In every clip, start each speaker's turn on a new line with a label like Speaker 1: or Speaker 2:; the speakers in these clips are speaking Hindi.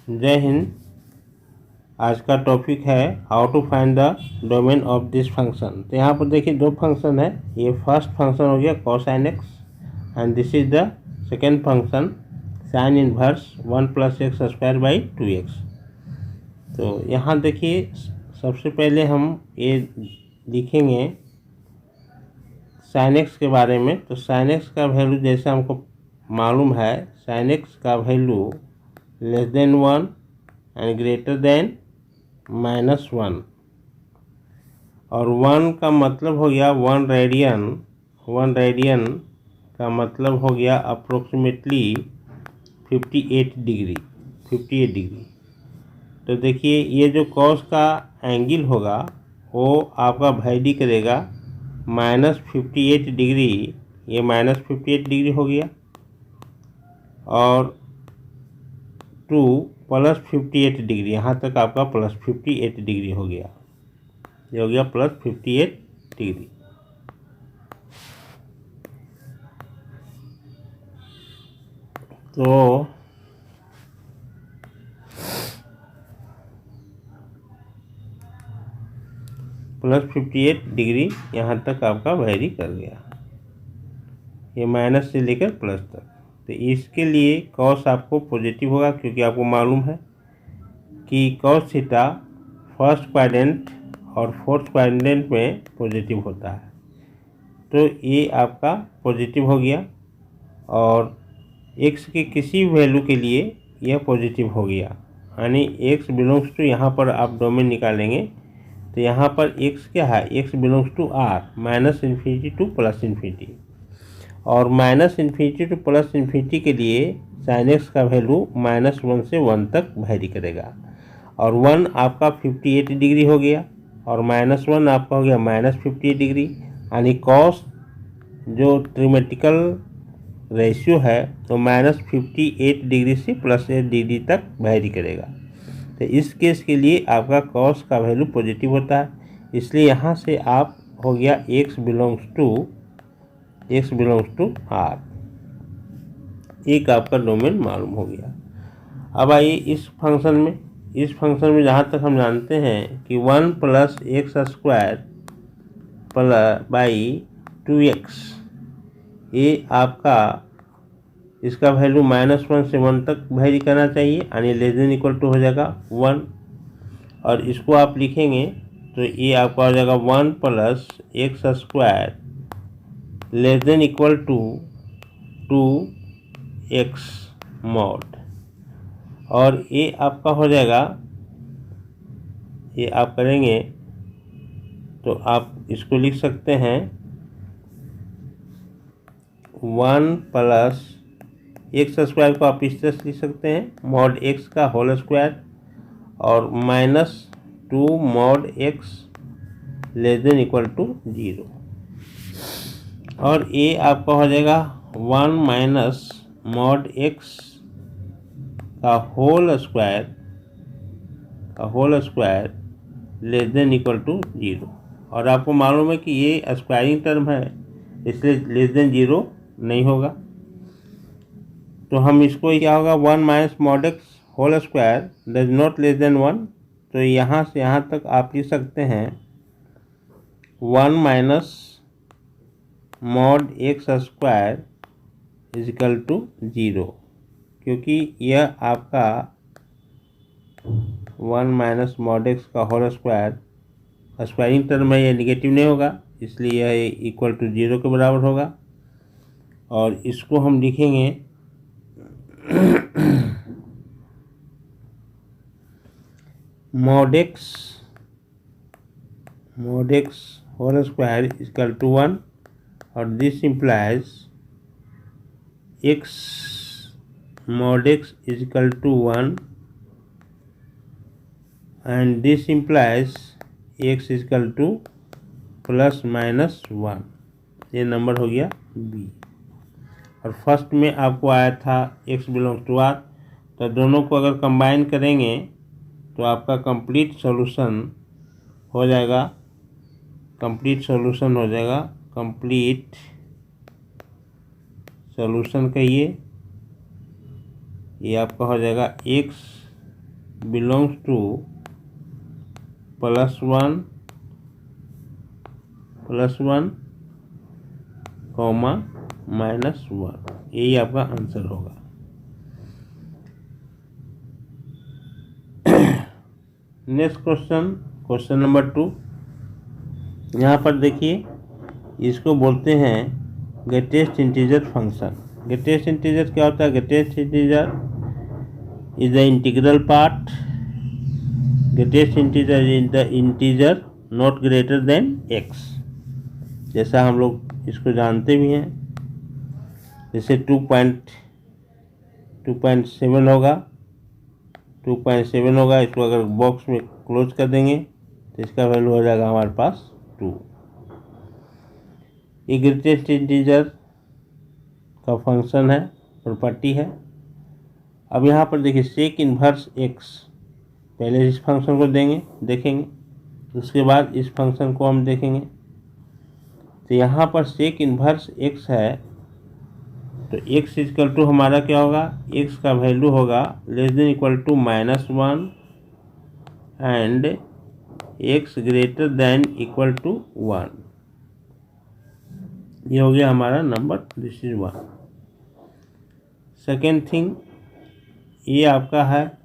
Speaker 1: जय हिंद। आज का टॉपिक है how to find the domain of this function. तो यहाँ पर देखिए दो फंक्शन है। ये फर्स्ट फंक्शन हो गया cosine x and this is the second function sine inverse 1 + x² by 2x। तो यहाँ देखिए सबसे पहले हम ये लिखेंगे साइन एक्स के बारे में। तो साइन एक्स का वैल्यू जैसे हमको मालूम है, साइन एक्स का वैल्यू <1 एंड greater than -1 और 1 का मतलब हो गया 1 रेडियन। 1 रेडियन का मतलब हो गया अप्रोक्सीमेटली 58 डिग्री। 58 डिग्री। तो देखिए ये जो कॉस का एंगल होगा वो आपका वैरी करेगा -58 डिग्री। ये -58 डिग्री हो गया और 2 + 58 डिग्री, यहाँ तक आपका +58 डिग्री हो गया। ये हो गया +58 डिग्री। तो +58 डिग्री यहाँ तक आपका वैरी कर गया, ये माइनस से लेकर प्लस तक। तो इसके लिए कॉस आपको पॉजिटिव होगा, क्योंकि आपको मालूम है कि कॉस थीटा फर्स्ट क्वाड्रेंट और फोर्थ क्वाड्रेंट में पॉजिटिव होता है। तो ये आपका पॉजिटिव हो गया और x के किसी वैल्यू के लिए यह पॉजिटिव हो गया, यानी x बिलोंग्स टू, यहाँ पर आप डोमेन निकालेंगे तो यहाँ पर x क्या है, x belongs to r, -∞ to +∞। और -∞ टू +∞ के लिए साइन एक्स का वैल्यू -1 से 1 तक वैरी करेगा। और 1 आपका 58 डिग्री हो गया और -1 आपका हो गया -58 डिग्री, यानी कॉस जो ट्रिमेटिकल रेशियो है तो -58 डिग्री से +8 डिग्री तक वैरी करेगा। तो इस केस के लिए आपका कॉस का वैल्यू पॉजिटिव होता है, इसलिए यहाँ से आप हो गया x बिलोंग्स टू r। एक आपका डोमेन मालूम हो गया। अब आइए इस फंक्शन में जहाँ तक हम जानते हैं कि 1 + x² बाई 2x, ये आपका इसका वैल्यू -1 से 1 तक वैरी करना चाहिए, यानी <= हो जाएगा 1। और इसको आप लिखेंगे तो ये आपका हो जाएगा 1 + x² <= 2x mod। और ये आपका हो जाएगा, ये आप करेंगे तो आप इसको लिख सकते हैं 1 + x² को आप इस तरह से लिख सकते हैं mod x का होल स्क्वायर और -2 mod x <= 0। और ये आपका हो जाएगा 1 - mod x का होल स्क्वायर <= 0। और आपको मालूम है कि ये स्क्वायरिंग टर्म है, इसलिए <0 नहीं होगा। तो हम इसको क्या होगा 1 - mod x whole square does not <= 1। तो यहाँ से यहाँ तक आप लिख सकते हैं 1 - mod x² = 0, क्योंकि यह आपका 1 - mod x का होल स्क्वायर स्क्वायरिंग टर्म है, यह निगेटिव नहीं होगा, इसलिए यह =0 के बराबर होगा। और इसको हम लिखेंगे mod x होल स्क्वायर = 1 और this implies x mod x = 1 and this implies x = ±1। ये नंबर हो गया b। और फर्स्ट में आपको आया था x बिलोंग्स टू r, तो दोनों को अगर कंबाइन करेंगे तो आपका कंप्लीट सॉल्यूशन हो जाएगा। कंप्लीट सॉल्यूशन कहिए, ये आपका हो जाएगा x बिलोंग्स टू +1 कॉमा -1, यही आपका आंसर होगा। Next question number 2। यहाँ पर देखिए, इसको बोलते हैं greatest integer function. Greatest integer क्या होता है? Greatest integer is the integral part. Greatest integer is the integer not greater than x, जैसा हम लोग इसको जानते भी हैं। जैसे 2.7 होगा, 2.7 होगा। इसको अगर बॉक्स में क्लोज कर देंगे तो इसका वैल्यू हो जाएगा हमारे पास 2। ये ग्रेटेस्ट इंटीजर का फंक्शन है, प्रॉपर्टी है। अब यहाँ पर देखिए सेक इन्वर्स x, पहले इस फंक्शन को देखेंगे, उसके बाद इस फंक्शन को हम देखेंगे। तो यहाँ पर सेक इन्वर्स x है, तो x इक्वल टू हमारा क्या होगा? x का वैल्यू होगा less than equal to -1 and x greater than equal to 1। ये हो गया हमारा number, this is 1। Second thing, ये आपका है,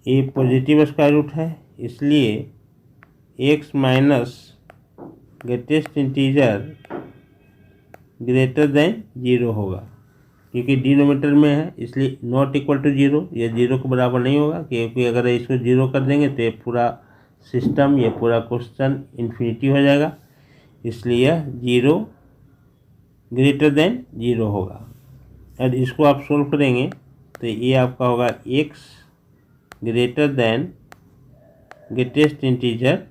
Speaker 1: ये पॉजिटिव स्क्वायर रूट है, इसलिए x minus greatest integer greater than 0 होगा, क्योंकि डिनोमिनेटर में है, इसलिए नॉट इक्वल टू 0, ये 0 के बराबर नहीं होगा, क्योंकि अगर इसको 0 कर देंगे तो ये पूरा सिस्टम, ये पूरा क्वेश्चन इन्फिनिटी हो जाएगा, इसलिए यह 0 ग्रेटर देन 0 होगा। और इसको आप सोल्व करेंगे तो ये आपका होगा x greater then greatest integer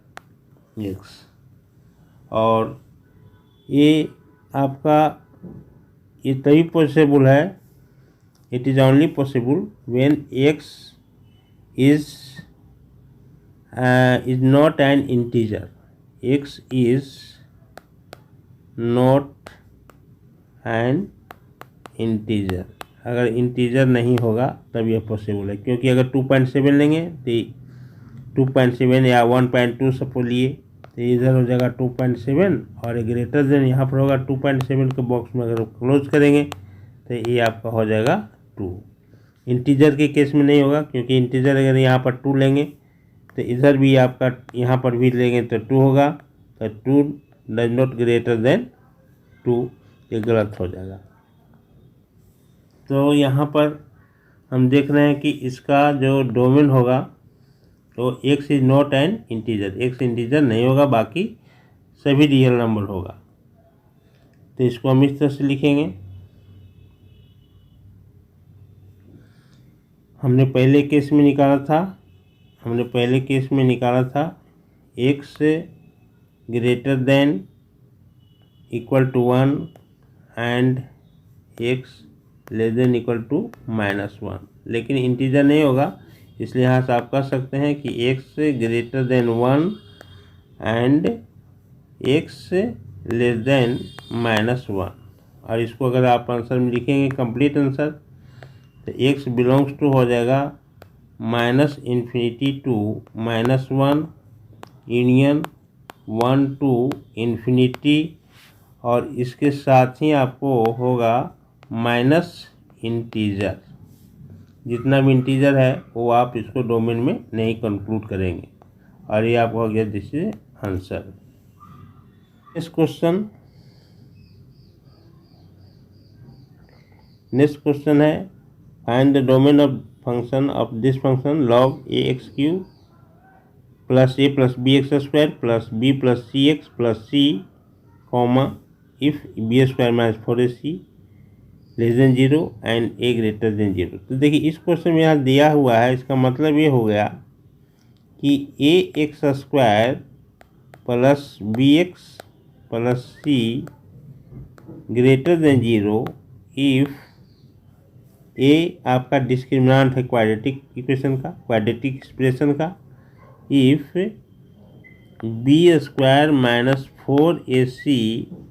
Speaker 1: x, और ये आपका ये तभी पॉसिबल है, it is only possible when x is not an integer. x is not an integer, अगर इंटीजर नहीं होगा तब यह पॉसिबल है, क्योंकि अगर 2.7 लेंगे तो 2.7 या 1.2 सपोज लिए तो इधर हो जाएगा 2.7, और ग्रेटर देन यहाँ पर होगा 2.7 के बॉक्स में अगर क्लोज करेंगे तो ये आपका हो जाएगा 2। इंटीजर के केस में नहीं होगा, क्योंकि इंटीजर अगर यहाँ पर 2 लेंगे तो इधर भी आपका यहाँ पर भी लेंगे तो 2 होगा, तो 2 डज नॉट ग्रेटर देन 2, ये गलत हो जाएगा। तो यहाँ पर हम देख रहे हैं कि इसका जो डोमेन होगा तो x is not an integer, x integer नहीं होगा, बाकी सभी रियल नंबर होगा। तो इसको हम इस तरह से लिखेंगे, हमने पहले केस में निकाला था x greater than equal to 1 and x less than equal to -1, लेकिन इंटीजर नहीं होगा, इसलिए यहाँ से आप कह सकते हैं कि x greater then 1 and x less then -1। और इसको अगर आप आंसर में लिखेंगे कंप्लीट आंसर, तो x बिलोंग्स टू हो जाएगा -∞ टू -1 यूनियन 1 टू इन्फिनिटी, और इसके साथ ही आपको होगा माइनस इंटीजर। जितना भी इंटीजर है वो आप इसको डोमेन में नहीं कंक्लूड करेंगे, और ये आपको हो गया this is answer. Next question है find the domain of function of this function log ax³ plus a plus bx² plus b plus cx plus c comma if b² minus 4ac less than 0 and a greater than 0। तो देखिए इस क्वेश्चन में यहाँ दिया हुआ है, इसका मतलब ये हो गया कि ax² plus bx plus c greater than 0 if a आपका डिस्क्रिमिनेंट है क्वाड्रेटिक इक्वेशन का, क्वाड्रेटिक एक्सप्रेशन का, if b² minus 4ac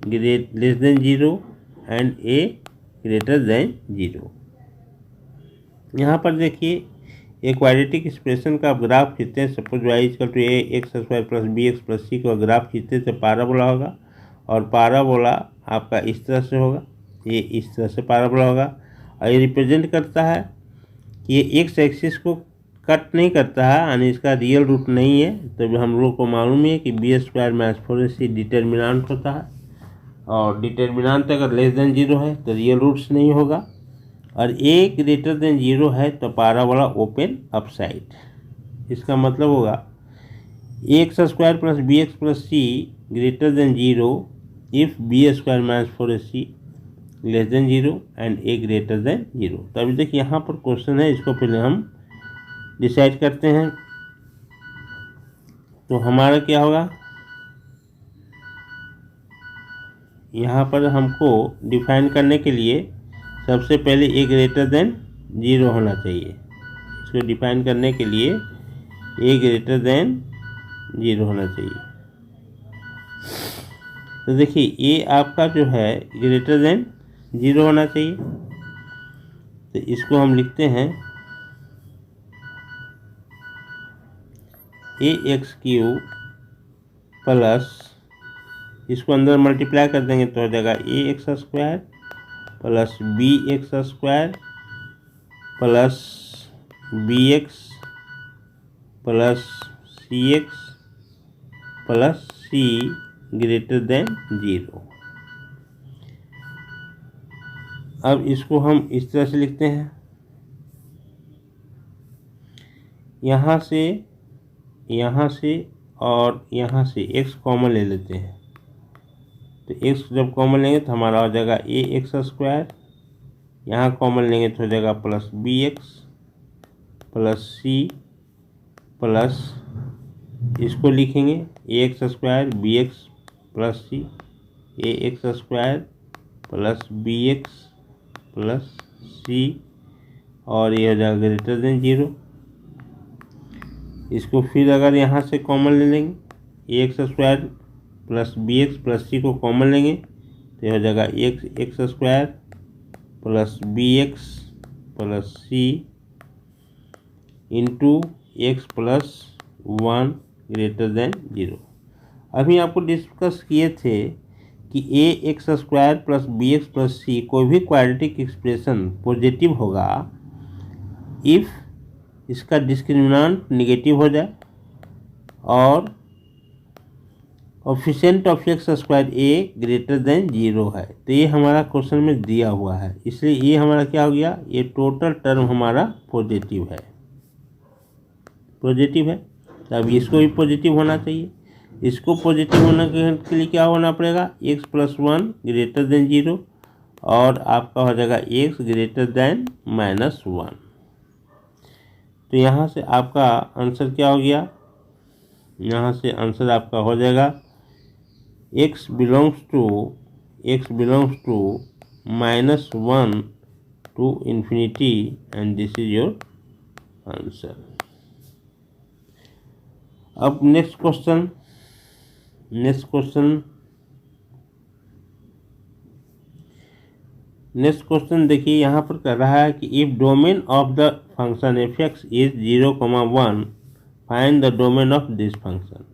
Speaker 1: less than 0 and a greater than 0। यहाँ पर देखिए एक क्वाड्रेटिक एक्सप्रेशन का आप ग्राफ खींचते हैं, suppose y equal to a x square plus b x plus c का ग्राफ खींचते हैं तो पाराबोला होगा, और पाराबोला आपका इस तरह से होगा, ये इस तरह से पाराबोला होगा। और ये रिप्रेजेंट करता है कि ये एक्स एक्सिस को कट नहीं करता है, यानी इसका रियल रूट नहीं है। तो हम लोग को मालूम है कि B square minus 4ac determinant होता है, और डिटर्मिनेंट अगर लेस देन 0 है तो रियल रूट्स नहीं होगा, और ए ग्रेटर देन 0 है तो पाराबोला ओपन अपसाइड। इसका मतलब होगा x square plus b x plus c greater than 0 if b square minus 4ac less than 0 and a greater than 0। तो अभी तक यहाँ पर क्वेश्चन है, इसको पहले हम डिसाइड करते हैं। तो हमारा क्या होगा, यहाँ पर हमको डिफाइन करने के लिए सबसे पहले ए ग्रेटर देन 0 होना चाहिए। इसको डिफाइन करने के लिए ए ग्रेटर देन 0 होना चाहिए। तो देखिए ए आपका जो है ग्रेटर देन 0 होना चाहिए, तो इसको हम लिखते हैं ए एक्स क्यू प्लस, इसको अंदर मल्टीप्लाई कर देंगे तो हो जाएगा a x square plus b x square plus b x plus c x plus c greater than 0। अब इसको हम इस तरह से लिखते हैं, यहाँ से और यहाँ से x कॉमन ले लेते हैं। तो x जब कॉमन लेंगे तो हमारा हो जाएगा ए एक्स स्क्वायर, यहाँ कॉमन लेंगे तो हो जाएगा plus b x plus c plus, इसको लिखेंगे a x square b x plus c, a x square plus b x plus c, और ये हो जाएगा ग्रेटर देन 0। इसको फिर अगर यहाँ से कॉमन ले लेंगे, a x square plus b x plus c को कॉमन लेंगे तो ये हो जाएगा x square plus b x plus c into x plus 1 greater than 0। अभी आपको डिस्कस किए थे कि a x square plus b x plus c कोई भी क्वाड्रेटिक एक्सप्रेशन पॉजिटिव होगा इफ़ इसका डिस्क्रिमिनेंट निगेटिव हो जाए और coefficient of x square a greater than 0 है। तो ये हमारा क्वेश्चन में दिया हुआ है, इसलिए ये हमारा क्या हो गया, ये टोटल टर्म हमारा पॉजिटिव है। तो अब इसको भी पॉजिटिव होना चाहिए। इसको पॉजिटिव होने के लिए क्या होना पड़ेगा, एक्स प्लस 1 ग्रेटर देन 0, और आपका हो जाएगा एक्स ग्रेटर देन माइनस 1। तो यहाँ से आपका आंसर क्या हो गया, यहाँ से आंसर आपका हो जाएगा x belongs to -1 to infinity and this is your answer। अब नेक्स्ट क्वेश्चन देखिए, यहाँ पर कर रहा है कि if domain of the function f x is 0,1 find the domain of this function.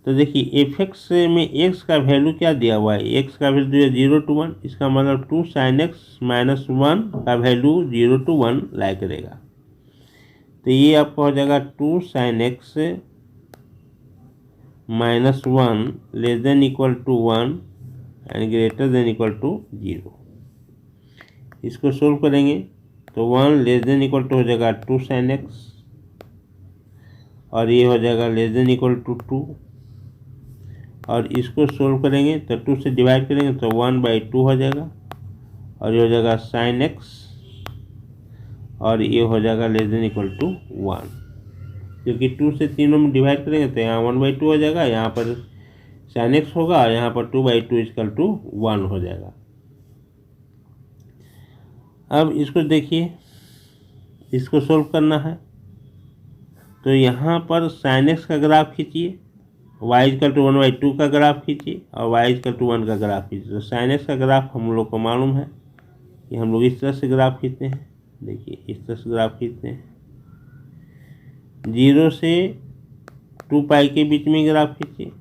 Speaker 1: तो देखिए एफ एक्स में एक्स का वैल्यू क्या दिया हुआ है, एक्स का वैल्यू है 0 to 1, इसका मतलब 2 sin x - 1 का वैल्यू 0 to 1 लाई करेगा। तो ये आपका हो जाएगा 2 sin x - 1 less than equal to 1 and greater than equal to 0। इसको सोल्व करेंगे तो 1 लेस देन इक्वल टू हो जाएगा 2 sin x, और ये हो जाएगा लेस देन इक्वल टू 2, और इसको सोल्व करेंगे तो 2 से डिवाइड करेंगे तो 1/2 हो जाएगा, और ये हो जाएगा sin x, और ये हो जाएगा लेस देन इक्वल टू 1, क्योंकि 2 से तीनों में डिवाइड करेंगे तो यहाँ 1/2 हो जाएगा, यहाँ पर sin x होगा, यहाँ पर 2/2 इक्वल टू 1 हो जाएगा। अब इसको देखिए, इसको सोल्व करना है तो यहाँ पर sin x का ग्राफ खींचिए, y इक्वल टू 1/2 का ग्राफ खींचिए, और y इक्वल टू 1 का ग्राफ खींचिए। तो sin x का ग्राफ हम लोग को मालूम है कि हम लोग इस तरह से ग्राफ खींचते हैं। देखिए इस तरह से ग्राफ खींचते हैं, 0 से 2 पाई के बीच में ग्राफ खींचिए,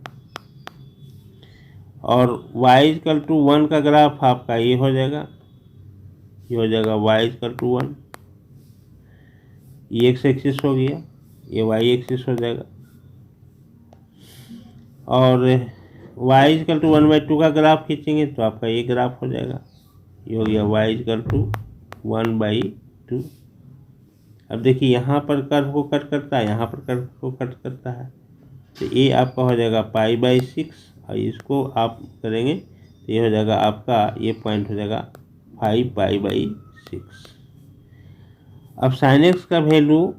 Speaker 1: और y=1 का ग्राफ आपका ये हो जाएगा, ये हो जाएगा y=1, ये x एक्सिस हो गया, ये y एक्सिस हो जाएगा, और y=1/2 का ग्राफ खींचेंगे तो आपका ये ग्राफ हो जाएगा, ये हो गया y=1/2। अब देखिए यहाँ पर कर्व को कट करता है, यहाँ पर कर्व को कट करता है, तो ये आपका हो जाएगा π/6, और इसको आप करेंगे तो ये हो जाएगा आपका, ये पॉइंट हो जाएगा 5π/6। अब sin x का वैल्यू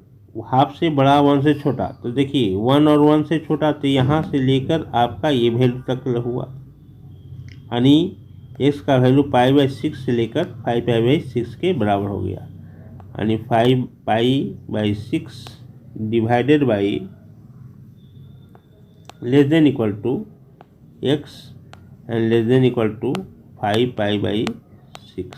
Speaker 1: हाफ से बड़ा 1 से छोटा, तो देखिए 1 और 1 से छोटा, तो यहाँ से लेकर आपका ये वैल्यू तक हुआ, यानी x का वैल्यू π/6 से लेकर 5π/6 के बराबर हो गया, यानी 5π/6 डिवाइडेड बाई < x एंड < 5π/6।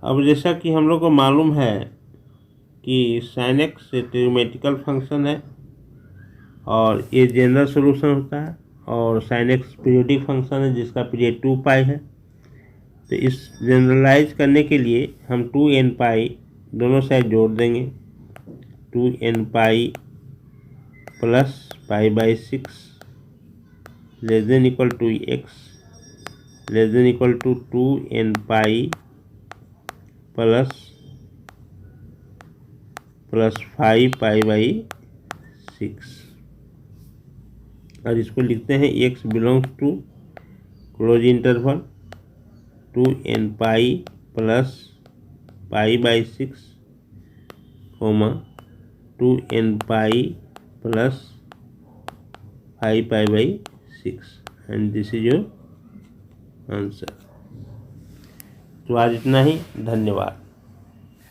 Speaker 1: अब जैसा कि हम लोग को मालूम है कि sin x ट्रिग्नोमेट्रिकल फंक्शन है और ये जनरल सॉल्यूशन होता है, और sin x पीरियोडिक फंक्शन है जिसका पीरियड 2 पाई है। तो इस जनरलाइज करने के लिए हम 2n पाई दोनों साइड जोड़ देंगे, 2n pi plus π/6 < x < 2n pi plus 5π/6, और इसको लिखते हैं x belongs to close interval 2n pi plus π/6 2n pi plus 5π/6, and this is your answer. तो आज इतना ही, धन्यवाद।